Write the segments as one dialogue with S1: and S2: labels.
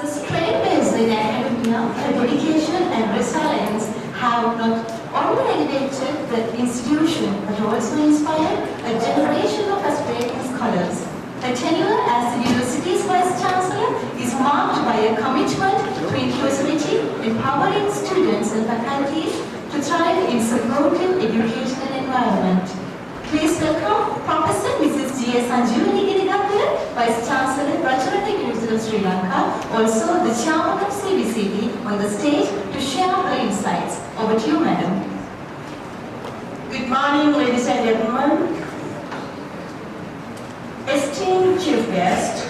S1: The strain-based in academia, her dedication and resilience have not only elevated the institution but also inspired a generation of aspiring scholars. Her tenure as the university's Vice Chancellor is marked by a commitment to inclusivity, empowering students and faculties to thrive in supportive educational environment. Please welcome Professor Mrs. G.S. Ginigaddara, Vice Chancellor, Rajarata University of Sri Lanka, also the Chairman of CBCD, on the stage to share her insights. Over to you, Madam.
S2: Good morning, ladies and gentlemen. Esteemed Chief Guest,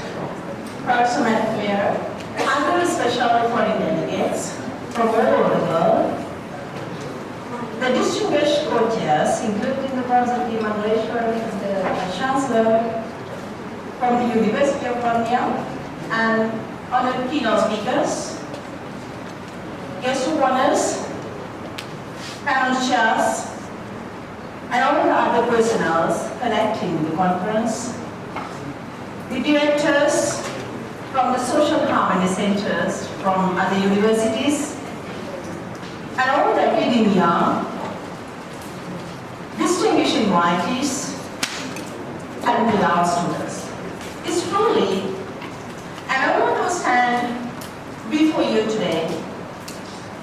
S2: Prof. Meyer, other special foreign delegates from all over the world, the distinguished courtiers, including the Prof. Dr.M.Malaravan, the Chancellor from the University of Vavuniya, and honored keynote speakers, guest of honors, panel chairs, and all the other personnel connecting the conference, the directors from the social harmony centers from other universities, and all the academia, distinguished invitees, and beloved students. It's truly an honor to stand before you today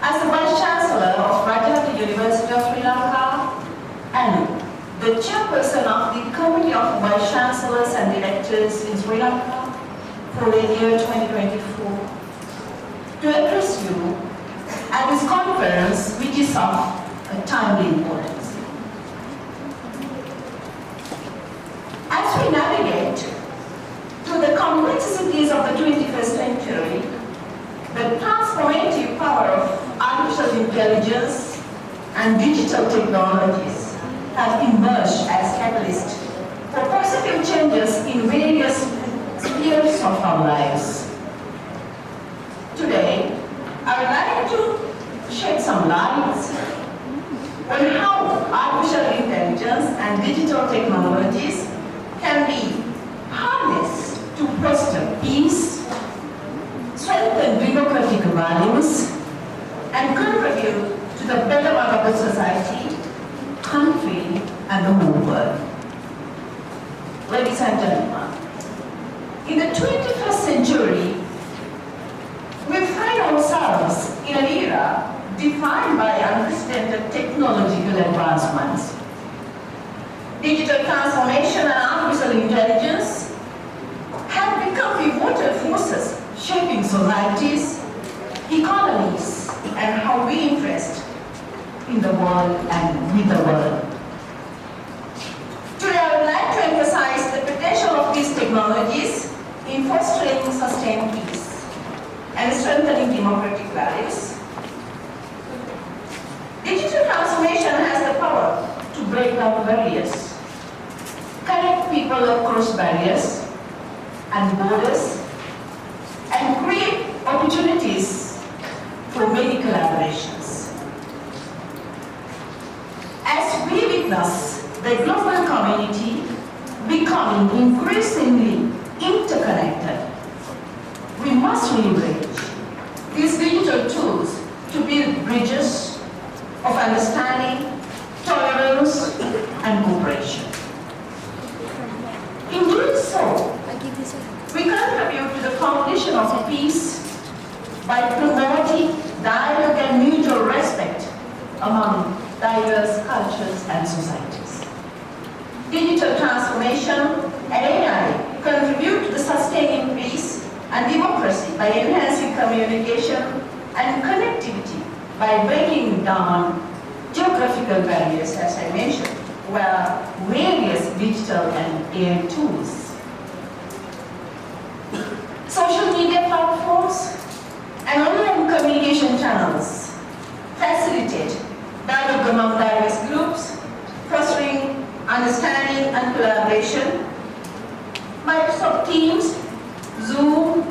S2: as the Vice Chancellor of Rajarata University of Sri Lanka and the Chairperson of the Committee of Vice Chancellors and Directors in Sri Lanka for the year 2024 to address you at this conference, which is of a timely importance. As we navigate through the complexities of the 21st century, the transformative power of artificial intelligence and digital technologies have emerged as catalysts for positive changes in various spheres of our lives. Today, I would like to shed some light on how artificial intelligence and digital technologies can be harnessed to foster peace, strengthen democratic values, and contribute to the betterment of the society, country, and the whole world. Ladies and gentlemen, in the 21st century, we find ourselves in an era defined by unprecedented technological advancements. Digital transformation and artificial intelligence have become pivotal forces shaping societies, economies, and how we interact in the world and with the world. Today, I would like to emphasize the potential of these technologies in fostering sustained peace and strengthening democratic values. Digital transformation has the power to break down barriers, connect people across barriers and borders, and create opportunities for many collaborations. As we witness the global community becoming increasingly interconnected, we must leverage these digital tools to build bridges of understanding, tolerance, and cooperation. In doing so, we contribute to the foundation of peace by promoting dialogue and mutual respect among diverse cultures and societies. Digital transformation and AI contribute to the sustaining peace and democracy by enhancing communication and connectivity by breaking down geographical barriers, as I mentioned, where various digital and AI tools. Social media platforms and online communication channels facilitate dialogue among diverse groups, fostering understanding and collaboration. Microsoft Teams, Zoom,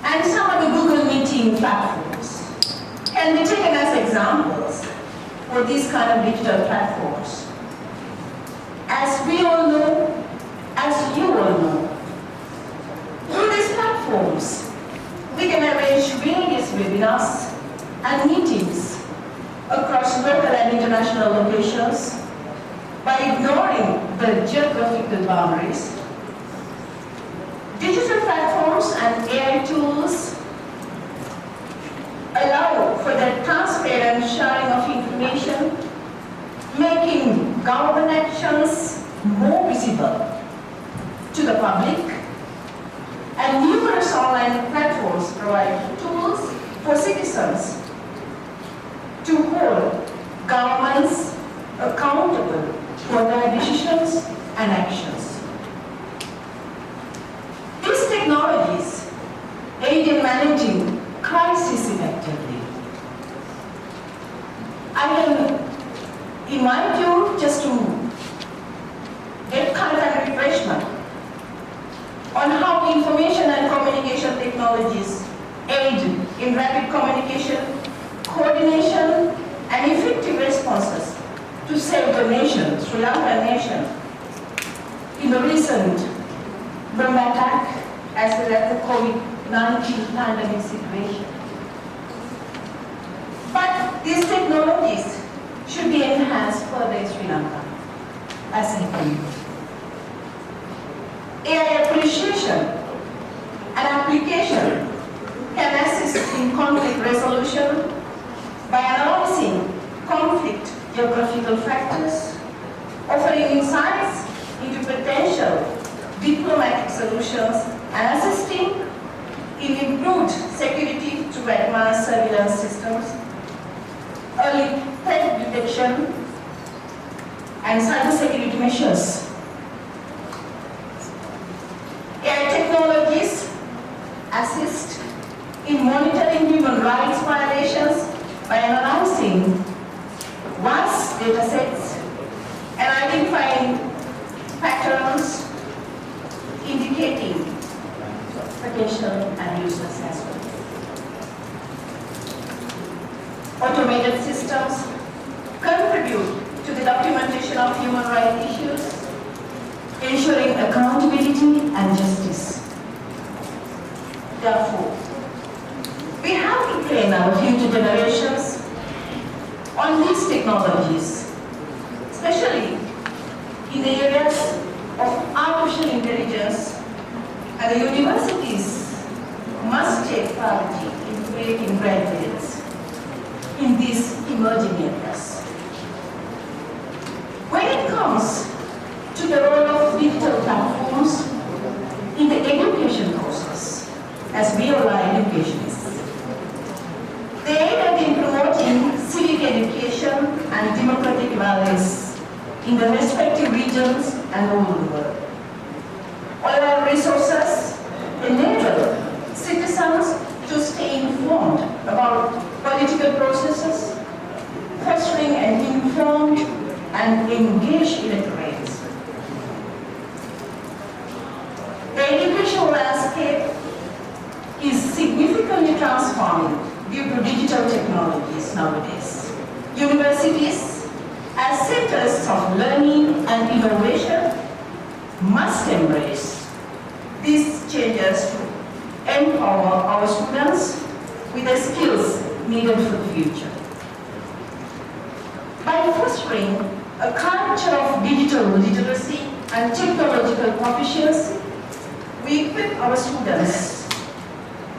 S2: and some of the Google Meeting platforms can be taken as examples for these kind of digital platforms. As we all know, as you all know, through these platforms, we can have geographical boundaries. Digital platforms and AI tools allow for the transparent sharing of information, making government actions more visible to the public, and numerous online platforms provide tools for citizens to hold governments accountable for their decisions and actions. These technologies aid in managing crisis effectively. I can invite you just to get kind of a refreshment on how information and communication technologies aid in rapid communication, coordination, and effective responses to save the nation, Sri Lanka nation, in the recent bomb attack as well as the COVID-19 pandemic situation. But these technologies should be enhanced further in Sri Lanka as a community. AI appreciation and application can assist in conflict resolution by analyzing conflict geographical factors, offering insights into potential diplomatic solutions, and assisting in improved security through advanced surveillance systems, early threat detection, and cybersecurity measures. AI technologies assist in monitoring human rights violations by analyzing vast data sets and identifying patterns indicating potential abuses as well. Automated systems contribute to the documentation of human rights issues, ensuring accountability and justice. Therefore, we have to train our future generations on these technologies, especially in the areas of artificial intelligence, and the universities must take priority in creating graduates in these emerging areas. When it comes to the role of digital platforms in the education process, as we all are educationists, they aid in promoting civic education and democratic values in the respective regions and all over the world. All our resources enable citizens to stay informed about political processes, fostering an informed and engaged electorates. The educational landscape is significantly transforming due to digital technologies nowadays. Universities, as centers of learning and innovation, must embrace these changes to empower our students with the skills needed for the future. By fostering a culture of digital literacy and technological proficiency, we equip our students.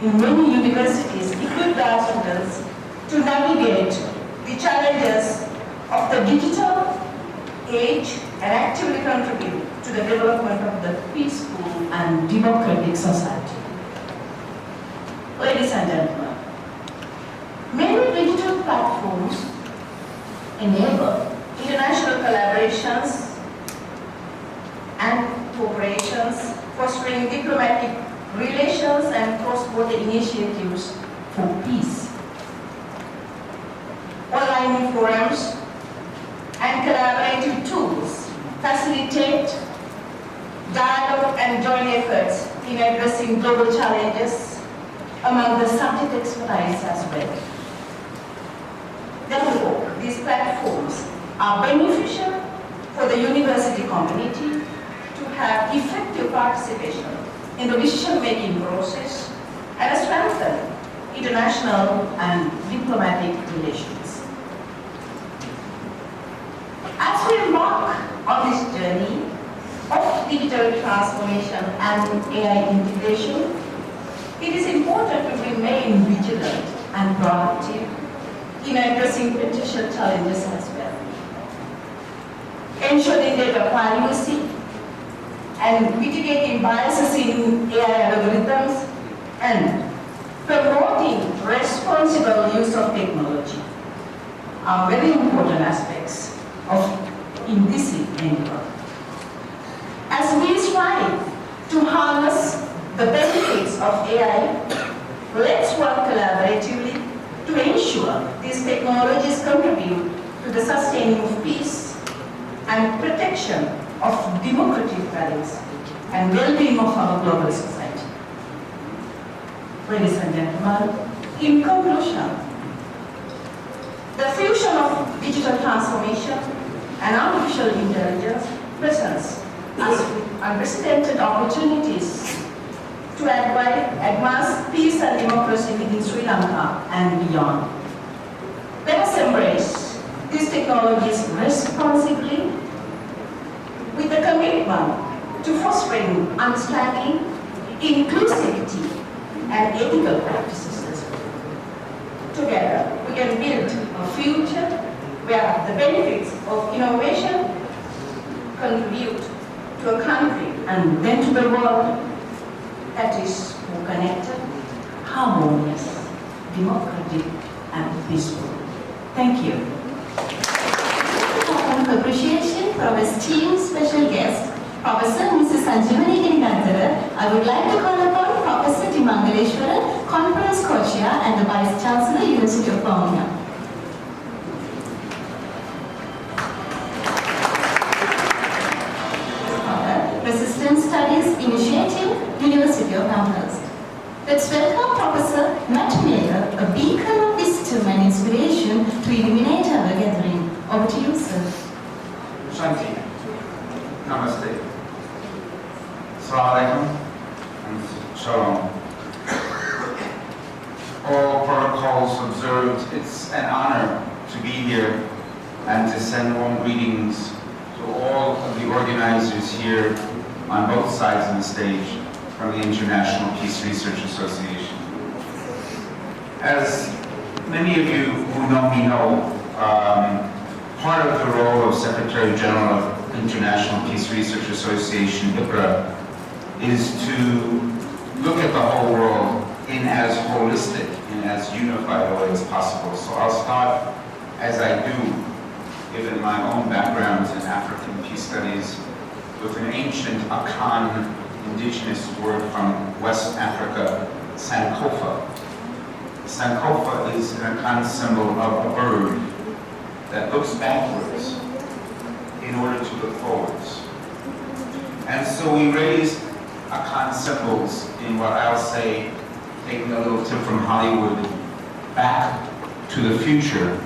S2: In many universities, equip our students to navigate the challenges of the digital age and actively contribute to the development of the peaceful and democratic society. Ladies and gentlemen, many digital platforms enable international collaborations and cooperations, fostering diplomatic relations and cross-border initiatives for peace. Online forums and collaborative tools facilitate dialogue and joint efforts in addressing global challenges among the subject expertise as well. Therefore, these platforms are beneficial for the university community to have effective participation in the decision-making process and strengthen international and diplomatic relations. As we embark on this journey digital transformation and AI integration, it is important to remain vigilant and proactive in addressing potential challenges as well. Ensuring data privacy and mitigating biases in AI algorithms and promoting responsible use of technology are very important aspects in this endeavor. As we strive to harness the benefits of AI, let's work collaboratively to ensure these technologies contribute to the sustaining of peace and protection of democratic values and well-being of our global society. Ladies and gentlemen, in conclusion, the fusion of digital transformation and artificial intelligence presents us with unprecedented opportunities to advance peace and democracy within Sri Lanka and beyond. Let us embrace these technologies responsibly with the commitment to fostering understanding, inclusivity, and ethical practices as well. Together, we can build a future where the benefits of innovation contribute to a country and then to the world that is more connected, harmonious, democratic, and peaceful. Thank you.
S1: Appreciation for our esteemed special guest, Professor Mrs. Ginigaddara. I would like to call upon Professor Mangaleshwaran, Conference Co-Chair and the Vice Chancellor, University of Vavuniya. Resistance Studies Initiative, University of Amherst. Let's welcome Professor Meyer, a beacon of wisdom and inspiration to illuminate our gathering. Over to you, sir.
S3: Shanti. Namaste. Assalamu alaikum and shalom. All protocols observed, it's an honor to be here and to send warm greetings to all of the organizers here on both sides of the stage from the International Peace Research Association. As many of you who know me know, part of the role of Secretary General of International Peace Research Association, APPRA, is to look at the whole world in as holistic and as unified a way as possible. So I'll start, as I do, given my own background in African peace studies, with an ancient Akan indigenous word from West Africa, Sankofa. Sankofa is an Akan symbol of a bird that looks backwards in order to look forwards. And so we raise Akan symbols in what I'll say, taking a little tip from Hollywood, back to the future,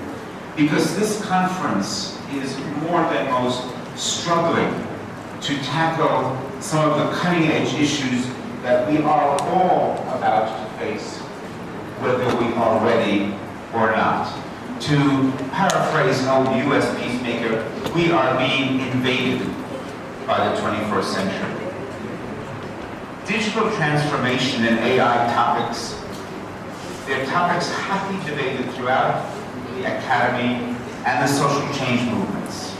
S3: because this conference is more than most struggling to tackle some of the cutting-edge issues that we are all about to face, whether we are ready or not. To paraphrase an old US peacemaker, we are being invaded by the 21st century. Digital transformation and AI topics, they're topics hotly debated throughout the academy and the social change movements.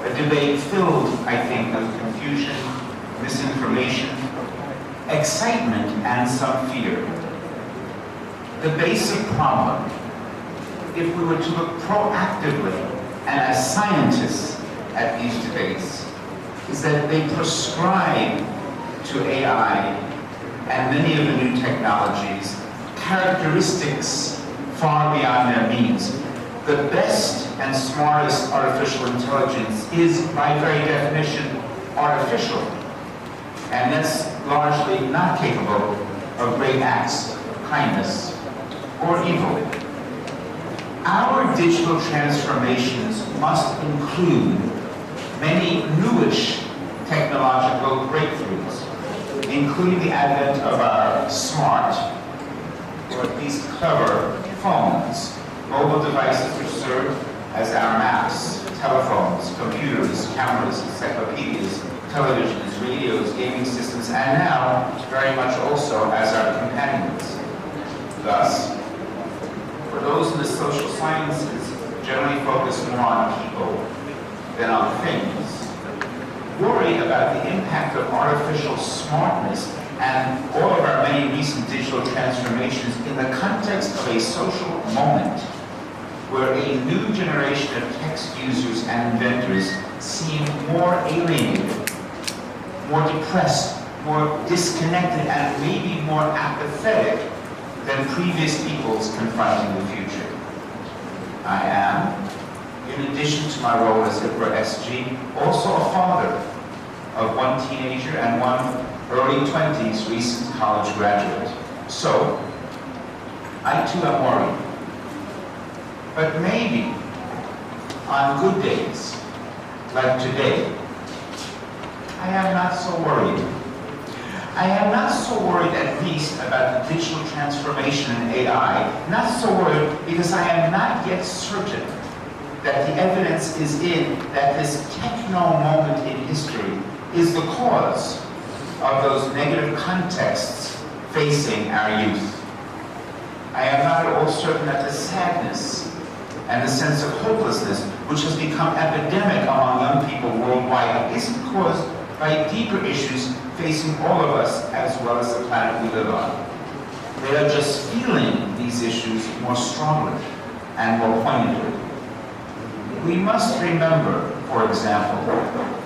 S3: A debate filled, I think, with confusion, misinformation, excitement, and some fear. The basic problem, if we were to look proactively and as scientists at these debates, is that they prescribe to AI and many of the new technologies characteristics far beyond their means. The best and smartest artificial intelligence is, by very definition, artificial, and that's largely not capable of great acts of kindness or evil. Our digital transformations must include many newish technological breakthroughs, including the advent of our smart, or at least clever, phones, mobile devices which serve as our maps, telephones, computers, cameras, encyclopedias, televisions, radios, gaming systems, and now very much also as our companions. Thus, for those in the social sciences generally focus more on people than on things, worry about the impact of artificial smartness and all of our many recent digital transformations in the context of a social moment where a new generation of text users and inventors seem more alienated, more depressed, more disconnected, and maybe more apathetic than previous peoples confronting the future. I am, in addition to my role as APPRA SG, also a father of one teenager and one early 20s recent college graduate. So, I too am worried. But maybe, on good days, like today, I am not so worried. I am not so worried, at least, about the digital transformation in AI, not so worried because I am not yet certain that the evidence is in that this techno moment in history is the cause of those negative contexts facing our youth. I am not at all certain that the sadness and the sense of hopelessness, which has become epidemic among young people worldwide, isn't caused by deeper issues facing all of us as well as the planet we live on. They are just feeling these issues more strongly and more poignantly. We must remember, for example,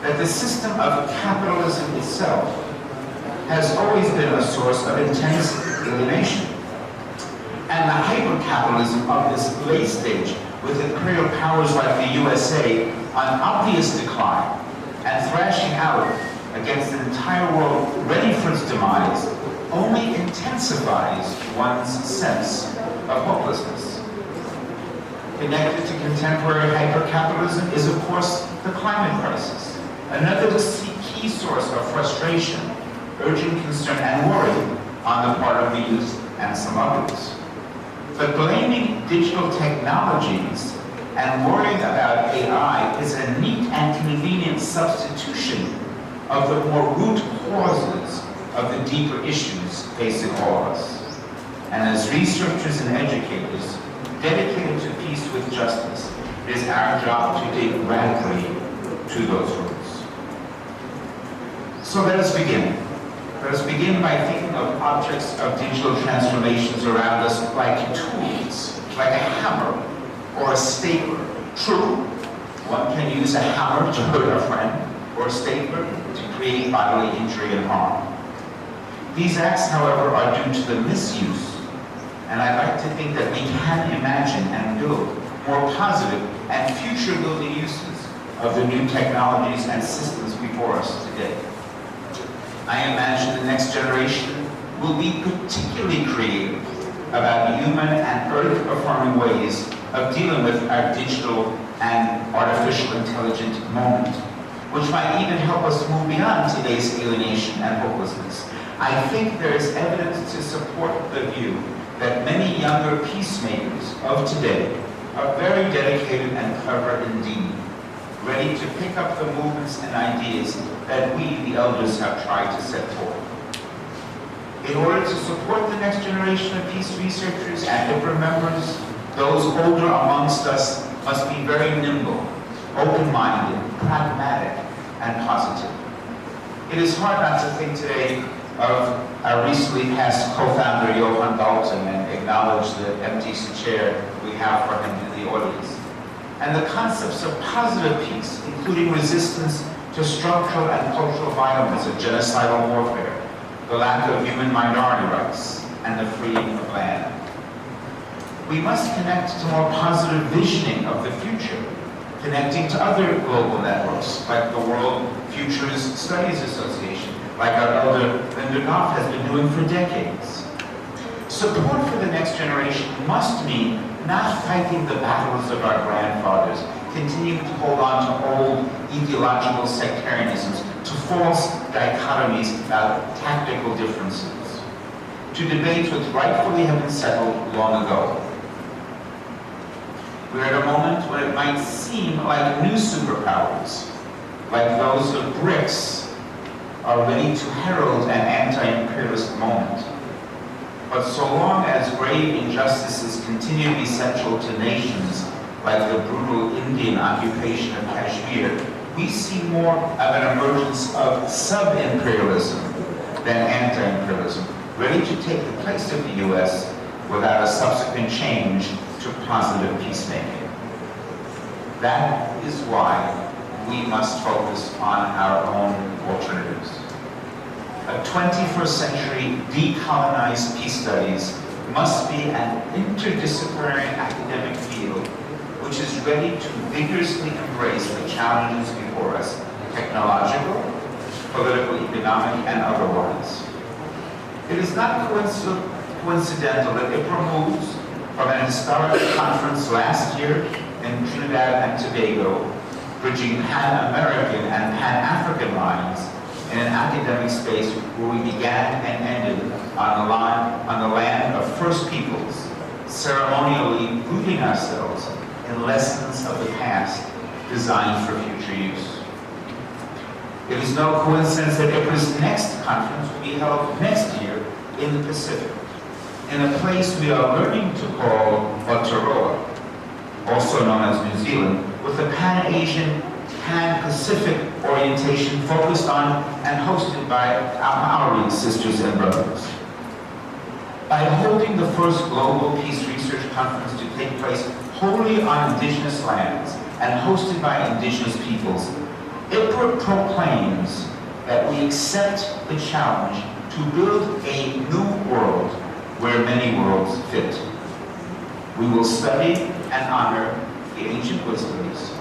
S3: that the system of capitalism itself has always been a source of intense alienation. And the hyper-capitalism of this late stage, with imperial powers like the USA on obvious decline and thrashing out against an entire world ready for its demise, only intensifies one's sense of hopelessness. Connected to contemporary hyper-capitalism is, of course, the climate crisis, another key source of frustration, urgent concern, and worry on the part of the youth and some others. But blaming digital technologies and worrying about AI is a neat and convenient substitution of the more root causes of the deeper issues facing all of us. And as researchers and educators dedicated to peace with justice, it is our job to dig radically to those roots. So let us begin. Let us begin by thinking of objects of digital transformations around us like tools, like a hammer or a stapler. True, one can use a hammer to hurt a friend, or a stapler to create bodily injury and harm. These acts, however, are due to the misuse, and I like to think that we can imagine and build more positive and future-building uses of the new technologies and systems before us today. I imagine the next generation will be particularly creative about human and earth-affirming ways of dealing with our digital and artificial intelligent moment, which might even help us move beyond today's alienation and hopelessness. I think there is evidence to support the view that many younger peacemakers of today are very dedicated and clever indeed, ready to pick up the movements and ideas that we, the elders, have tried to set forth. In order to support the next generation of peace researchers and APPRA members, those older amongst us must be very nimble, open-minded, pragmatic, and positive. It is hard not to think today of our recently passed co-founder Johan Dalton and acknowledge the empty chair we have for him in the audience. And the concepts of positive peace, including resistance to structural and cultural violence of genocidal warfare, the lack of human minority rights, and the freeing of land. We must connect to more positive visioning of the future, connecting to other global networks, like the World Futures Studies Association, like our elder Linda Goff has been doing for decades. Support for the next generation must mean not fighting the battles of our grandfathers, continuing to hold on to old ideological sectarianisms, to false dichotomies about tactical differences, to debates which rightfully have been settled long ago. We're at a moment when it might seem like new superpowers, like those of BRICS, are ready to herald an anti-imperialist moment. But so long as grave injustices continue to be central to nations, like the brutal Indian occupation of Kashmir, we see more of an emergence of sub-imperialism than anti-imperialism, ready to take the place of the U.S. without a subsequent change to positive peacemaking. That is why we must focus on our own alternatives. A 21st century decolonized peace studies must be an interdisciplinary academic field which is ready to vigorously embrace the challenges before us, technological, political, economic, and otherwise. It is not coincidental that APPRA moves from an historic conference last year in Trinidad and Tobago, bridging Pan-American and Pan-African lines in an academic space where we began and ended on the land of First Peoples, ceremonially rooting ourselves in lessons of the past designed for future use. It is no coincidence that APPRA's next conference will be held next year in the Pacific, in a place we are learning to call Aotearoa, also known as New Zealand, with a Pan-Asian, Pan-Pacific orientation focused on and hosted by our Maori sisters and brothers. By holding the first global peace research conference to take place wholly on indigenous lands and hosted by indigenous peoples, APPRA proclaims that we accept the challenge to build a new world where many worlds fit. We will study and honor the ancient wisdoms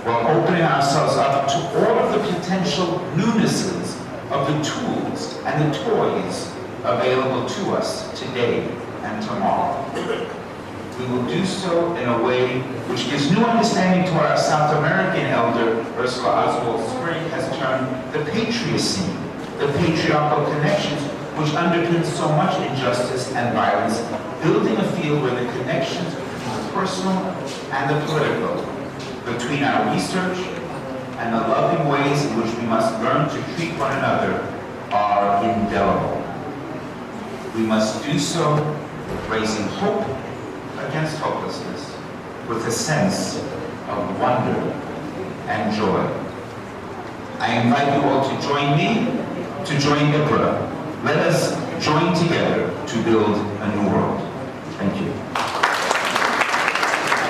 S3: while opening ourselves up to all of the potential newnesses of the tools and the toys available to us today and tomorrow. We will do so in a way which gives new understanding to what our South American elder, Ursula Oswald Spring, has termed the patriarchy, the patriarchal connections which underpin so much injustice and violence, building a field where the connections between the personal and the political, between our research and the loving ways in which we must learn to treat one another are indelible. We must do so raising hope against hopelessness with a sense of wonder and joy. I invite you all to join me, to join APPRA. Let us join together to build a new world. Thank you.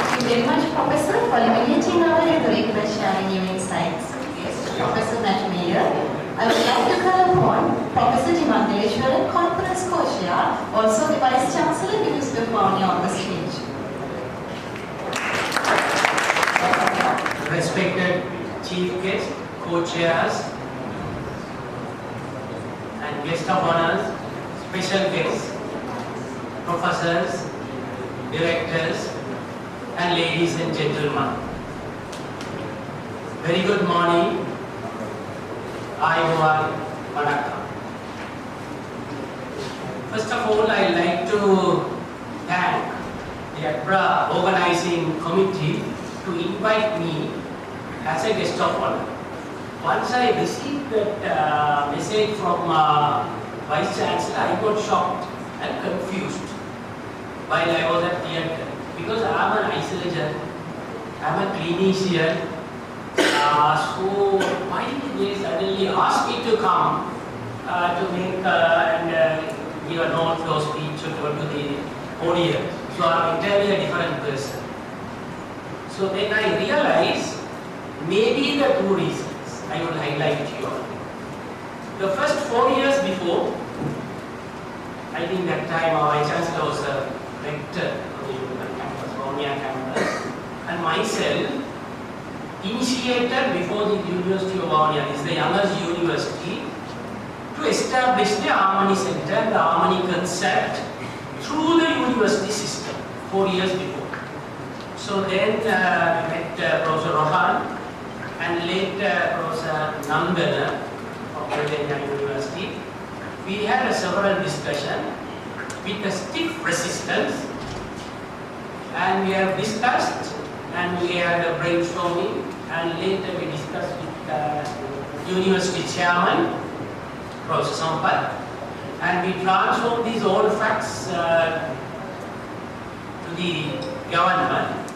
S1: Thank you very much, Professor, for illuminating our rhetoric by sharing new insights. Yes, Professor Meyer. I would like to call upon Professor Ginigaddara, Conference Co-Chair, also the Vice Chancellor, Mr. Vavuniya, on the stage.
S4: Respected Chief Guest, Co-Chairs, and Guest of Honors, Special Guests, Professors, Directors, and Ladies and Gentlemen. Very good morning. Vanakkam. First of all, I would like to thank the APPRA organizing committee to invite me as a guest of honor. Once I received that message from Vice Chancellor, I got shocked and confused while I was at theatre, because I am an isolator, I am a clinician. So why did they suddenly ask me to come to make and give a note or speech to the audience? So I am entirely a different person. So then I realized maybe the two reasons I will highlight to you all. The first 4 years before, I think that time our Chancellor was a rector of the campus, Vavuniya campus, and myself initiated before the University of Vavuniya, this is the youngest university, to establish the Harmony Center, the Harmony concept through the university system 4 years before. So then we met Professor Rohan and later Professor Nambana of Virginia University. We had a several discussion with a stiff resistance, and we have discussed and we had a brainstorming, and later we discussed with the university chairman Professor Sampath, and we transformed these old facts to the government.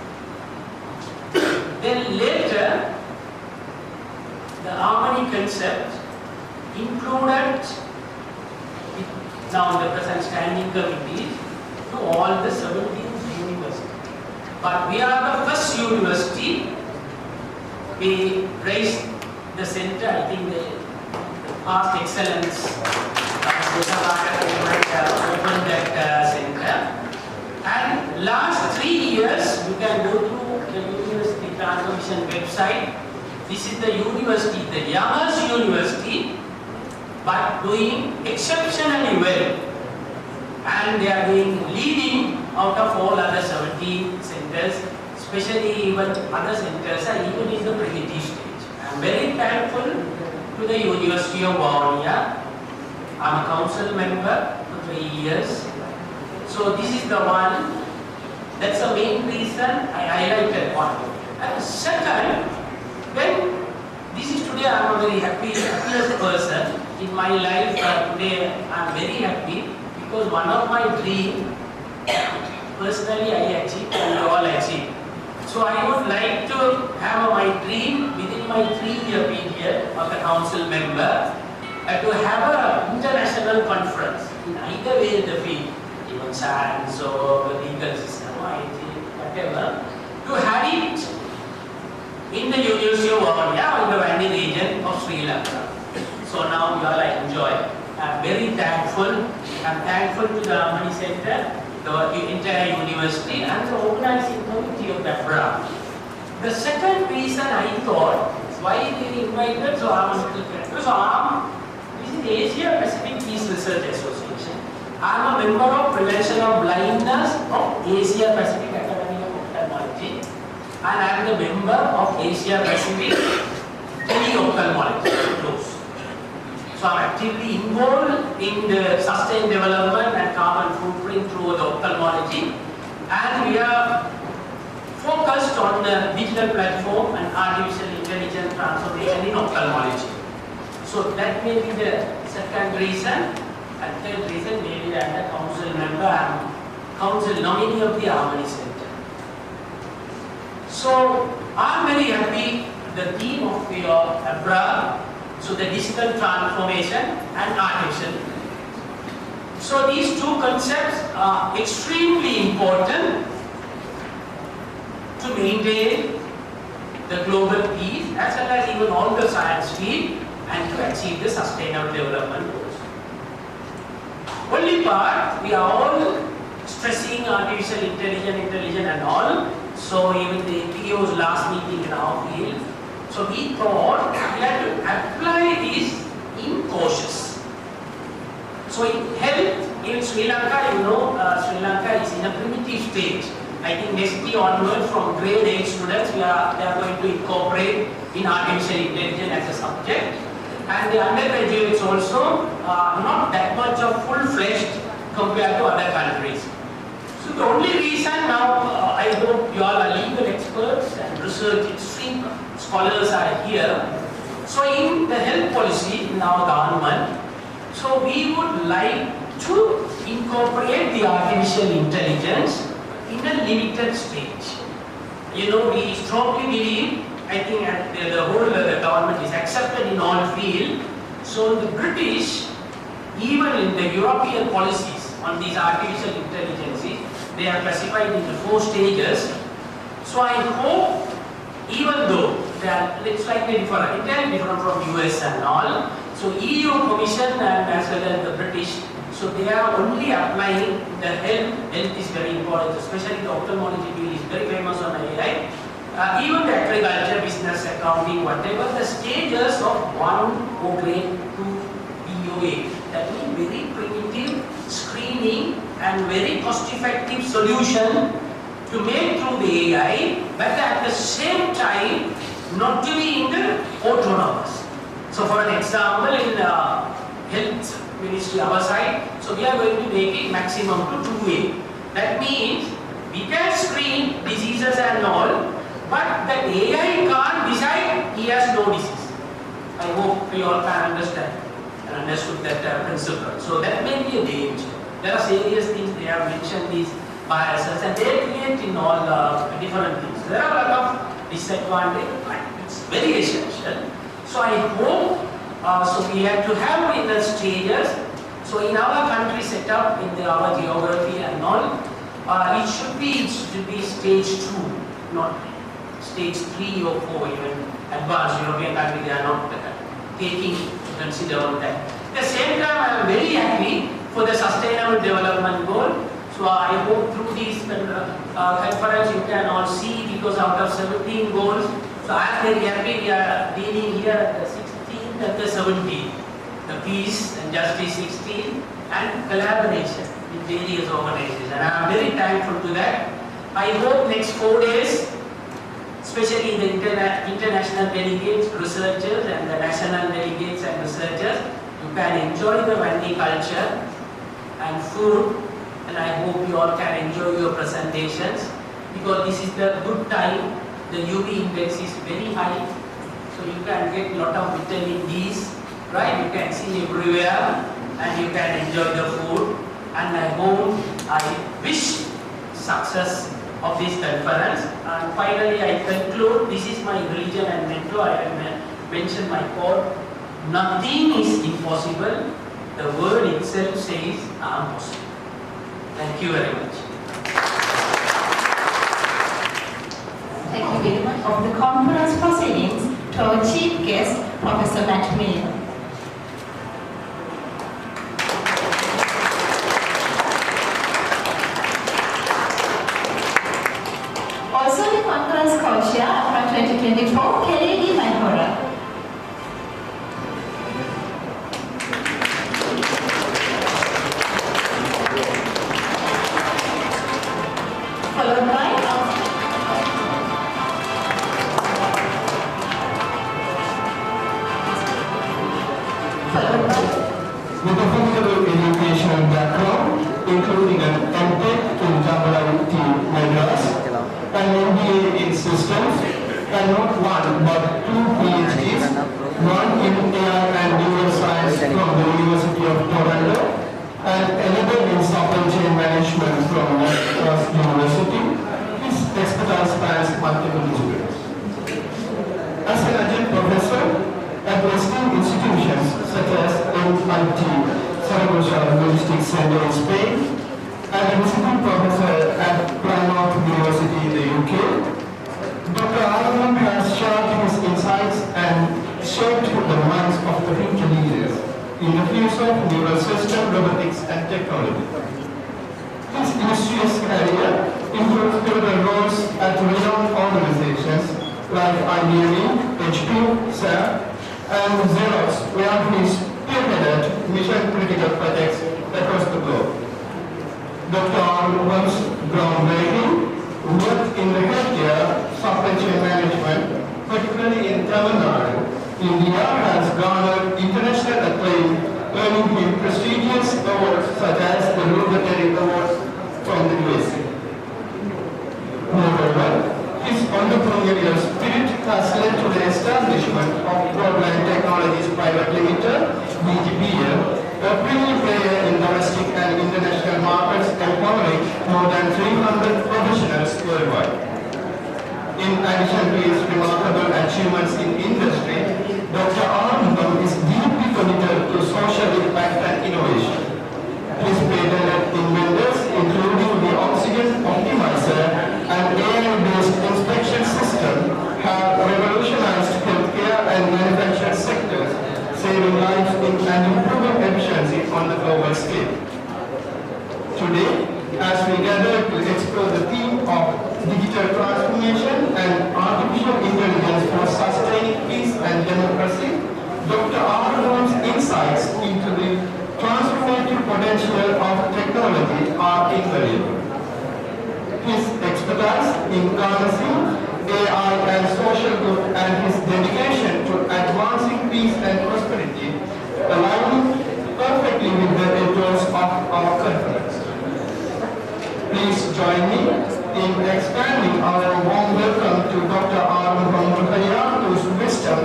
S4: Then later, the harmony concept included now the present standing committees to all the 17 universities. But we are the first university. We raised the center, I think the past excellence Rajarata opened that center. And last 3 years, you can go to the University Transformation website. This is the university, the Amherst University, but doing exceptionally well. And they are doing leading out of all other 17 centers, especially even other centers are even in the primitive stage. I am very thankful to the University of Vavuniya. I am a council member for 3 years. So this is the one, that's the main reason I highlighted one. And second, when this is today, I am a very happiest person in my life. Today I am very happy because one of my dreams, personally I achieved and you all achieved. So I would like to have my dream within my 3-year period of a council member to have an international conference in either way the field, even science or legal system or IT, whatever, to have it in the University of Vavuniya or in the Vandi region of Sri Lanka. So now you all enjoy. I am very thankful. I am thankful to the Harmony Center, the entire university and the organizing committee of APPRA. The second reason I thought, why they invited, so I am a little this is the Asia Pacific Peace Research Association. I am a member of Prevention of Blindness of Asia Pacific Academy of Ophthalmology, and I am the member of Asia Pacific Tele-Ophthalmology. So I am actively involved in the sustained development and carbon footprint through the ophthalmology, and we are focused on the digital platform and artificial intelligence transformation in ophthalmology. So that may be the second reason, and third reason maybe I am a council member, I am council nominee of the Harmony Center. So I am very happy the theme of your APPRA, so the digital transformation and artificial intelligence. So these two concepts are extremely important to maintain the global peace as well as even all the science field and to achieve the sustainable development goals. Only part, we are all stressing artificial intelligence and all. So even the PO's last meeting in our field. So we thought we had to apply this in cautious. So in health, in Sri Lanka, you know, Sri Lanka is in a primitive stage. I think next year onwards from grade 8 students, they are going to incorporate in artificial intelligence as a subject. And the undergraduates also are not that much of full-fledged compared to other countries. So the only reason now, I hope you all are legal experts and research scholars are here. So in the health policy in our government, so we would like to incorporate the artificial intelligence in a limited stage. You know, we strongly believe, I think the whole government is accepted in all fields. So the British, even in the European policies on these artificial intelligences, they are classified into 4 stages. So I hope, even though they are slightly different, entirely different from US and all, so EU Commission and as well as the British, so they are only applying the health. Health is very important, especially the ophthalmology field is very famous on AI. Even the agriculture, business, accounting, whatever, the stages of 1 or grade 2 POA, that means very primitive screening and very cost-effective solution to make through the AI, but at the same time not to be in the autonomous. So for an example, in health ministry our side, so we are going to make it maximum to 2A. That means we can screen diseases and all, but the AI can't decide he has no disease. I hope you all can understand. and understood that principle. So that may be a danger. There are serious things they have mentioned, these biases, and they create in all different things. There are a lot of disadvantages, but it's very essential. So I hope, so we have to have in the stages. So in our country setup, in our geography and all, it should be stage 2, not stage 3 or 4, even advanced European countries, they are not taking to consider on that. At the same time, I am very happy for the Sustainable Development Goal. So I hope through this conference you can all see, because out of 17 goals, so I am very happy we are dealing here at the 16th and the 17th. The peace and justice 16 and collaboration with various organizations. And I am very thankful to that. I hope next 4 days, especially the international delegates, researchers, and the national delegates and researchers, you can enjoy the Vandi culture and food, and I hope you all can enjoy your presentations, because this is the good time. The UV index is very high, so you can get a lot of vitamin D's, right? You can see everywhere, and you can enjoy the food. And I hope, I wish success of this conference. And finally, I conclude, this is my religion and motto. I have mentioned my quote: nothing is impossible. The word itself says, I am possible. Thank you very much.
S1: Thank you very much of the conference proceedings to our chief guest, Professor Meyer. Also the conference co-chair from 2024, Kelly Meyer. Followed by
S5: with a formidable educational background, including an MTech in Jamnagar Madras, an MBA in systems, and not one but 2 PhDs, one in AI and neuroscience from the University of Toronto, and another in supply chain management from Amherst University. His expertise spans multiple disciplines. As an adjunct professor at Western institutions such as MIT, Zaragoza Linguistic Center in Spain, and a visiting professor at Plymouth University in the UK, Dr. Malaravan has shared his insights and shaped the minds of the future leaders in the fields of neural system, robotics, and technology. His illustrious career includes pivotal roles at renowned organizations like IBM, HP, SAP, and Xerox, where he spearheaded mission-critical projects across the globe. Dr. Malaravan's groundbreaking work in the healthcare supply chain management, particularly in Tamil Nadu, India, has garnered international acclaim, earning him prestigious awards such as the Rotary Award from the USA. Moreover, his entrepreneurial spirit has led to the establishment of Broadline Technologies Private Limited, BGPL, a premier player in domestic and international markets, empowering more than 300 professionals worldwide. In addition to his remarkable achievements in industry, Dr. Malaravan is deeply committed to social impact and innovation. His patented inventors, including the oxygen optimizer and AI-based inspection system, have revolutionized healthcare and manufacturing sectors, saving lives and improving efficiency on the global scale. Today, as we gather to explore the theme of digital transformation and artificial intelligence for sustaining peace and democracy, Dr. Malaravan's insights into the transformative potential of technology are invaluable. His expertise in harnessing AI and social good and his dedication to advancing peace and prosperity align perfectly with the ethos of our conference. Please join me in expanding our warm welcome to Dr. Malaravan, whose wisdom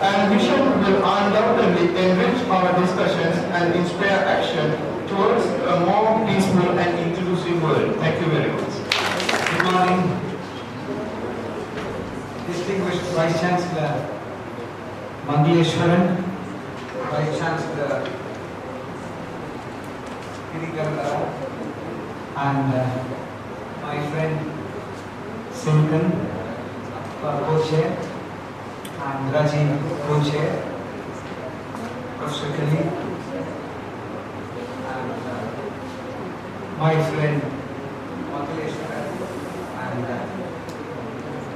S5: and vision will undoubtedly enrich our discussions and inspire action towards a more peaceful and inclusive world. Thank you very much.
S6: Good morning, distinguished Vice Chancellor Mangaleshwaran, Vice Chancellor Ginigaddara, and my friend Simkan, co-chair, and Rajiv, co-chair, Professor Kali, and my friend Mangaleshwaran, and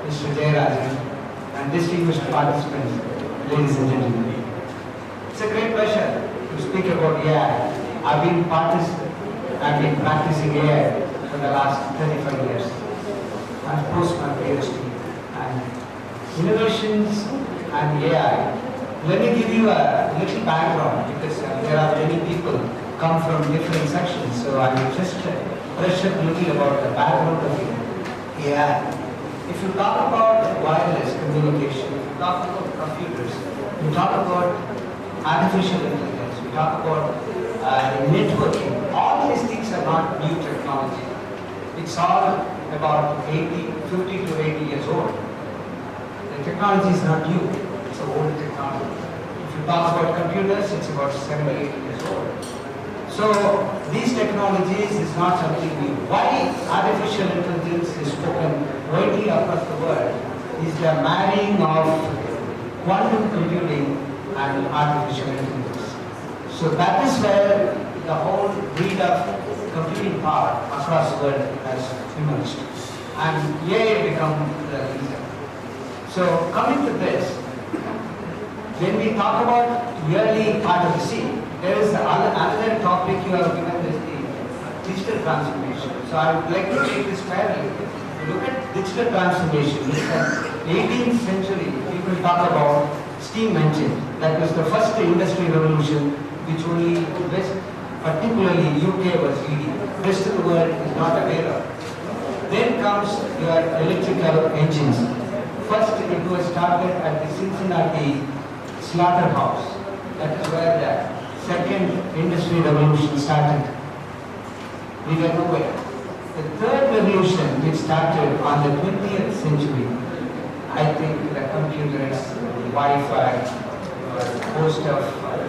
S6: Mr. Jayarajan, and distinguished participants, ladies and gentlemen. It's a great pleasure to speak about AI. I've been practicing AI for the last 35 years. I've post my PhD and innovations and AI. Let me give you a little background because there are many people come from different sections. So I will just brush up a little about the background of AI. If you talk about wireless communication, if you talk about computers, you talk about artificial intelligence, you talk about networking, all these things are not new technology. It's all about 50 to 80 years old. The technology is not new, it's an old technology. If you talk about computers, it's about 70 to 80 years old. So these technologies is not something new. Why artificial intelligence is spoken widely across the world is the marrying of quantum computing and artificial intelligence. So that is where the whole breed of computing power across the world has emerged. And AI become the leader. So coming to this, when we talk about early part of the scene, there is another topic you have given is the digital transformation. So I would like to take this parallel. If you look at digital transformation, in the 18th century, people talk about steam engine. That was the first industry revolution which only West, particularly UK, was leading. The rest of the world is not aware of. Then comes your electrical engines. First it was started at the Cincinnati slaughterhouse. That is where the second industry revolution started. We were nowhere. The third revolution which started on the 20th century, I think the computers, the Wi-Fi, a host of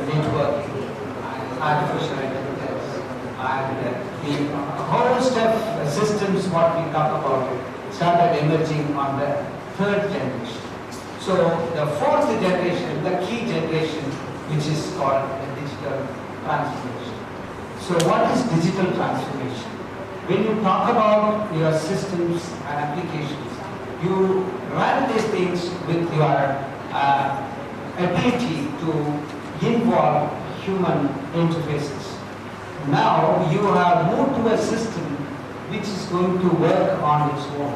S6: networking, artificial intelligence, and the host of systems what we talk about started emerging on the third generation. So the fourth generation, the key generation, which is called the digital transformation. So what is digital transformation? When you talk about your systems and applications, you run these things with your ability to involve human interfaces. Now you have moved to a system which is going to work on its own.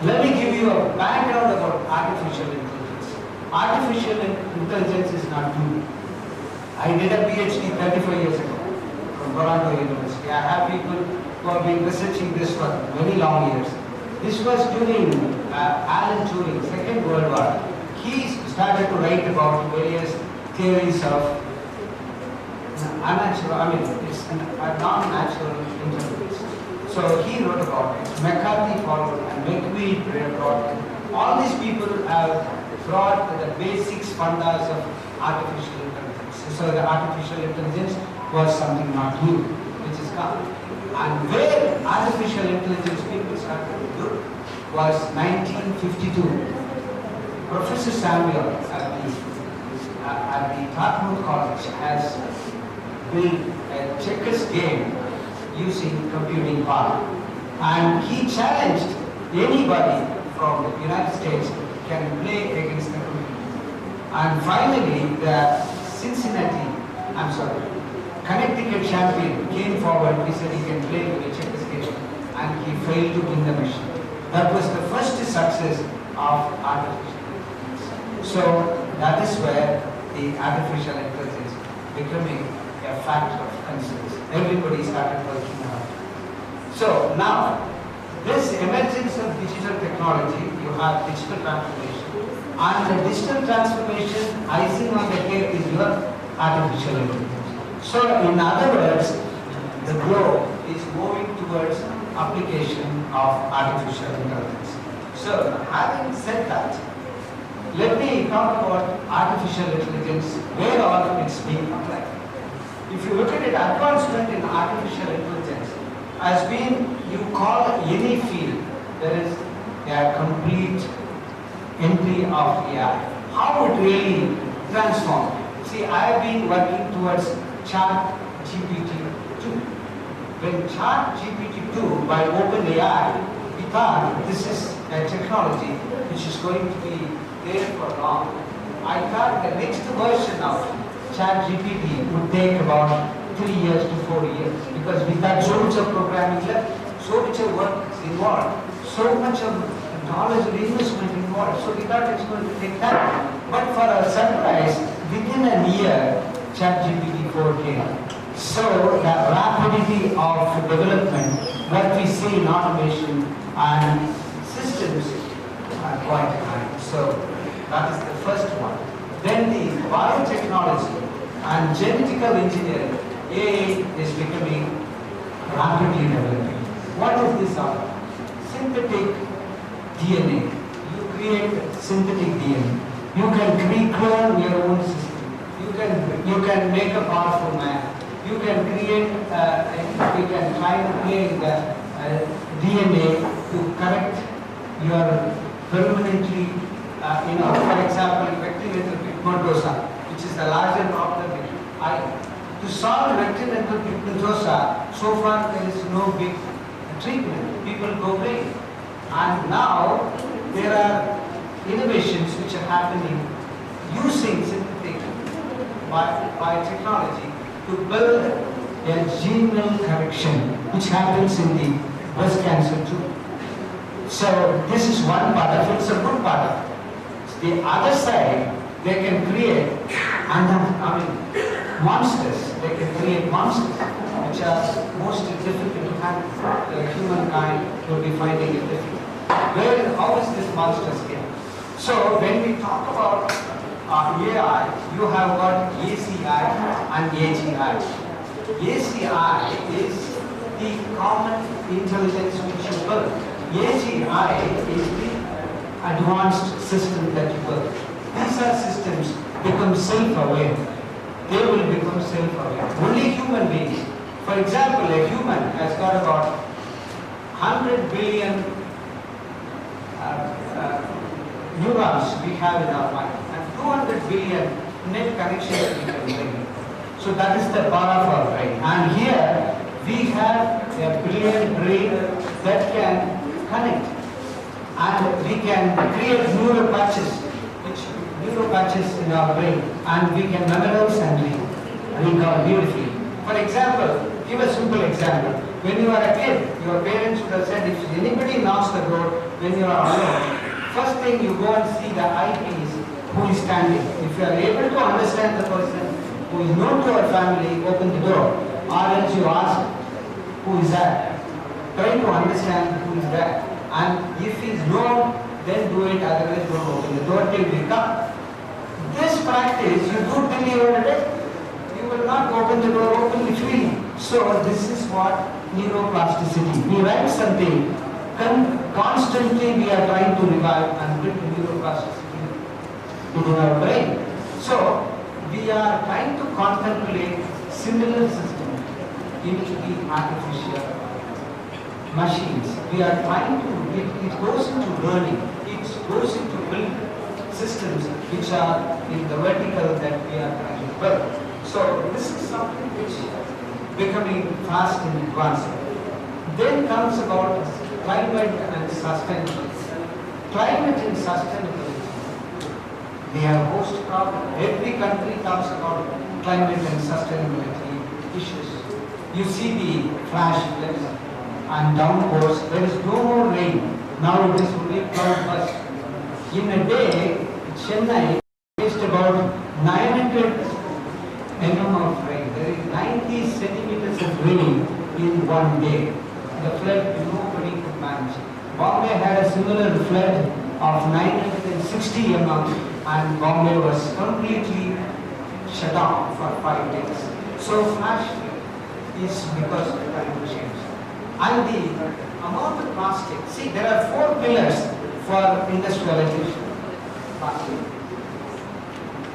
S6: Let me give you a background about artificial intelligence. Artificial intelligence is not new. I did a PhD 35 years ago from Toronto University. I have people who have been researching this for many long years. This was during Alan Turing, Second World War. He started to write about various theories of a non-natural intelligence. So he wrote about it. McCarthy followed and McQueen brought it. All these people have brought the basics, fundas of artificial intelligence. So the artificial intelligence was something not new, which is come. And where artificial intelligence people started to look was 1952. Professor Samuel at the Dartmouth College has built a checkers game using computing power. And he challenged anybody from the United States can play against the computer. And finally, the Connecticut champion came forward. He said he can play with the checkers game, and he failed to win the machine. That was the first success of artificial intelligence. So that is where the artificial intelligence becoming a factor of concern. Everybody started working on it. So now, this emergence of digital technology, you have digital transformation, And the digital transformation, icing on the cake is your artificial intelligence. So in other words, the globe is moving towards application of artificial intelligence. So having said that, let me talk about artificial intelligence, where all it's being applied. If you look at it, advancement in artificial intelligence has been, you call any field, there is a complete entry of AI. How it really transformed. See, I have been working towards ChatGPT-2. When ChatGPT-2 by OpenAI, we thought this is a technology which is going to be there for long. I thought the next version of ChatGPT would take about 3 years to 4 years, because we had so much of programming left, so much of work involved, so much of knowledge and investment involved. So we thought it's going to take time. But for our surprise, within a year, ChatGPT 4 came. So the rapidity of development, what we see in automation and systems are quite high. So that is the first one. Then the biotechnology and genetical engineering, AI is becoming rapidly developing. What is this all? Synthetic DNA. You create synthetic DNA. You can reclone your own system. You can make a powerful man. You can create, you can try to create the DNA to correct your permanently, for example, rectilinear pigmentosa, which is the larger problem in eye. To solve rectilinear pigmentosa, so far there is no big treatment. People go blind. And now there are innovations which are happening using synthetic biotechnology to build a genome correction, which happens in the breast cancer too. So this is one part of it, it's a good part of it. The other side, they can create monsters. They can create monsters which are mostly difficult to handle. Humankind will be finding it difficult. How is this monster scale? So when we talk about AI, you have got ACI and AGI. ACI is the common intelligence which you build. AGI is the advanced system that you build. These are systems become self-aware. They will become self-aware. Only human beings. For example, a human has got about 100 billion neurons we have in our mind, and 200 billion net connections we can bring. So that is the power of our brain. And here we have a brilliant brain that can connect, and we can create neural patches in our brain, and we can memorize and recall beautifully. For example, give a simple example. When you are a kid, your parents would have said, if anybody knocks the door when you are alone, first thing you go and see the eyepiece who is standing. If you are able to understand the person who is known to our family, open the door. Or else you ask, who is that? Try to understand who is that. And if he is known, then do it, otherwise don't open the door till we come. This practice you do till you are dead. You will not open the door openly freely. So this is what neuroplasticity. We write something, constantly we are trying to revive and bring neuroplasticity within our brain. So we are trying to contemplate similar systems into the artificial machines. We are trying to, it goes into learning, it goes into building systems which are in the vertical that we are trying to build. So this is something which is becoming fast and advancing. Then comes about climate and sustainability. Climate and sustainability, they are most problem. Every country talks about climate and sustainability issues. You see the flash floods and downpours. There is no more rain. Now it is only cloud burst. In a day, Chennai faced about 900 mm of rain. There is 90 centimeters of rain in one day. The flood nobody could manage. Bombay had a similar flood of 960 60 mm, and Bombay was completely shut down for 5 days. So flash is because of the climate change. And the amount of plastic, see there are 4 pillars for industrialization. Plastic,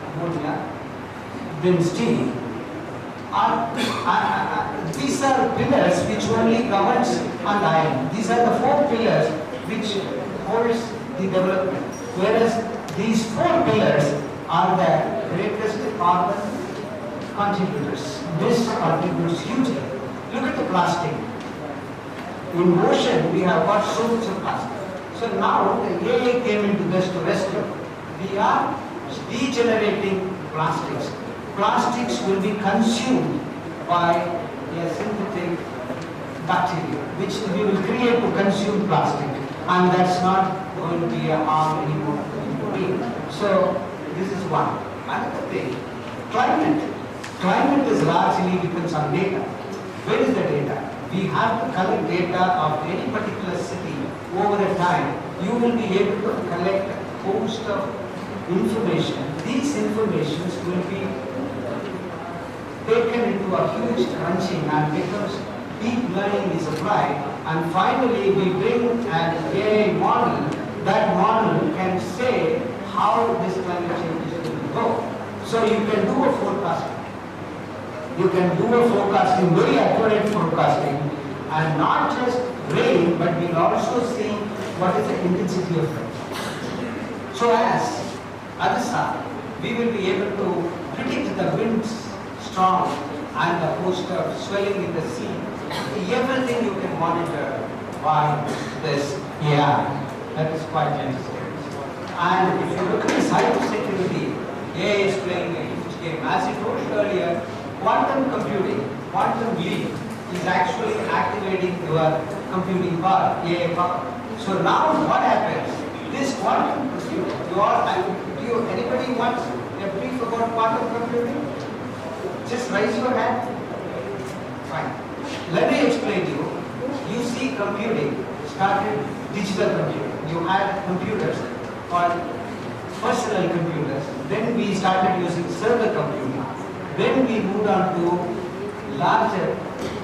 S6: ammonia, then steel. These are pillars which only governs and iron. These are the 4 pillars which holds the development. Whereas these 4 pillars are the greatest carbon contributors. This contributes hugely. Look at the plastic. In ocean, we have got so much of plastic. So now the AI came into this to rescue. We are degenerating plastics. Plastics will be consumed by a synthetic bacteria, which we will create to consume plastic, and that's not going to be a harm anymore to human being. So this is one. Another thing, climate. Climate is largely depends on data. Where is the data? We have to collect data of any particular city over a time. You will be able to collect a host of information. These informations will be taken into a huge crunching, and because deep learning is applied, and finally we bring an AI model. That model can say how this climate change is going to go. So you can do a forecasting. You can do a forecasting, very accurate forecasting, and not just rain, but we'll also see what is the intensity of rain. So as other side, we will be able to predict the winds, storm, and the host of swelling in the sea. Everything you can monitor by this AI. That is quite necessary. And if you look at the cybersecurity, AI is playing a huge game. As I told you earlier, quantum computing, quantum leap is actually activating your computing power, AI power. So now what happens? This quantum computing, anybody wants a brief about quantum computing? Just raise your hand. Fine. Let me explain to you. You see computing started digital computing. You had computers called personal computers. Then we started using server computing. Then we moved on to larger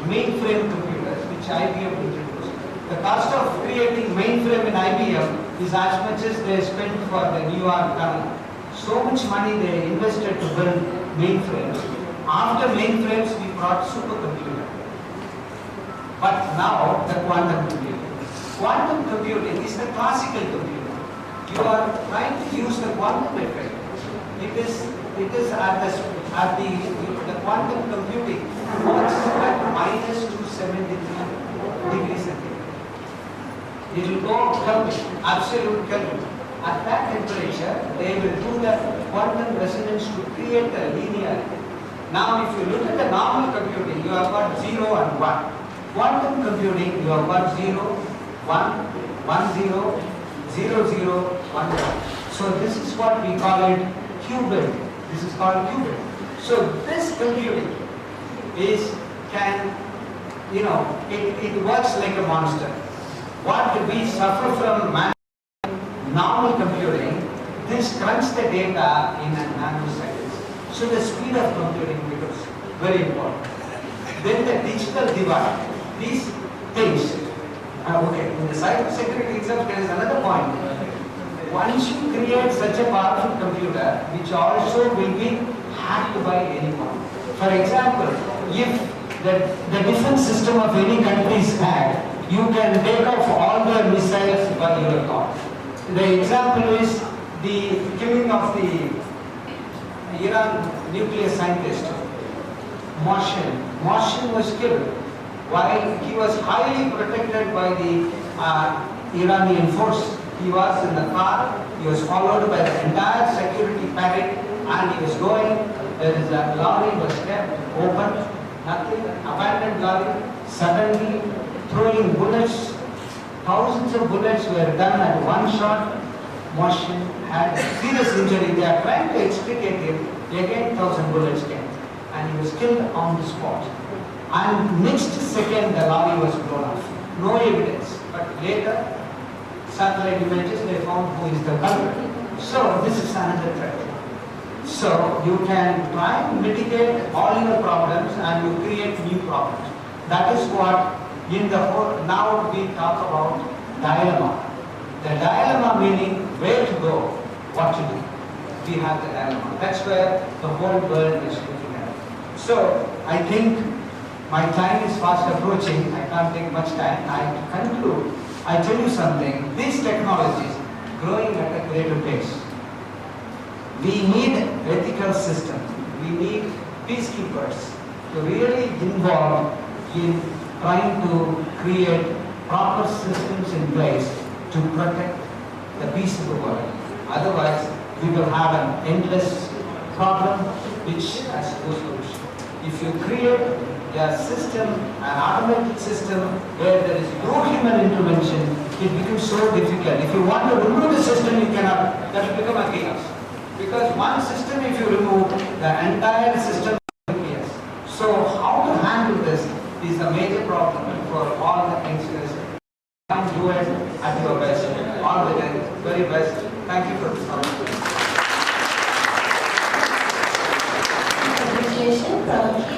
S6: mainframe computers, which IBM introduced. The cost of creating mainframe in IBM is as much as they spent for the New York tunnel. So much money they invested to build mainframes. After mainframes, we brought supercomputer. But now the quantum computing. Quantum computing is the classical computing. You are trying to use the quantum effect. It is at the quantum computing works at minus 273 degrees centigrade. It will go Kelvin, absolute Kelvin. At that temperature, they will do the quantum resonance to create a linear. Now, if you look at the normal computing, you have got 0 and 1. Quantum computing, you have got 0, 1, 1, 0, 0, 0, 1, 1. So this is what we call it qubit. This is called qubit. So this computing it works like a monster. What we suffer from normal computing, this crunch the data in a nanoseconds. So the speed of computing becomes very important. Then the digital divide. These things. Okay, in the cybersecurity itself, there is another point. Once you create such a powerful computer, which also will be hacked by anyone. For example, if the defense system of any country is hacked, you can take off all the missiles by your account. The example is the killing of the Iran nuclear scientist, Mohsen was killed while he was highly protected by the Iranian force. He was in the car, he was followed by the entire security parade, and he was going. There is a lorry was kept open, nothing, abandoned lorry, suddenly throwing bullets. Thousands of bullets were done at one shot. Mohsen had serious injury. They are trying to extricate him. Again, 1,000 bullets came, and he was killed on the spot. And next second, the lorry was blown off. No evidence, but later, satellite images, they found who is the culprit. So this is another threat. So you can try and mitigate all your problems and you create new problems. That is what in the whole, now we talk about dilemma. The dilemma meaning where to go, what to do. We have the dilemma. That's where the whole world is looking at. So I think my time is fast approaching. I can't take much time. I conclude. I tell you something. These technologies growing at a greater pace. We need ethical system. We need peacekeepers to really involve in trying to create proper systems in place to protect the peace of the world. Otherwise, we will have an endless problem which has no solution. If you create a system, an automated system where there is no human intervention, it becomes so difficult. If you want to remove the system, you cannot. That will become a chaos. Because one system, if you remove, the entire system will be chaos. So how to handle this is a major problem for all the youngsters. Do it at your best, all the very best. Thank you for this opportunity.
S1: Appreciation from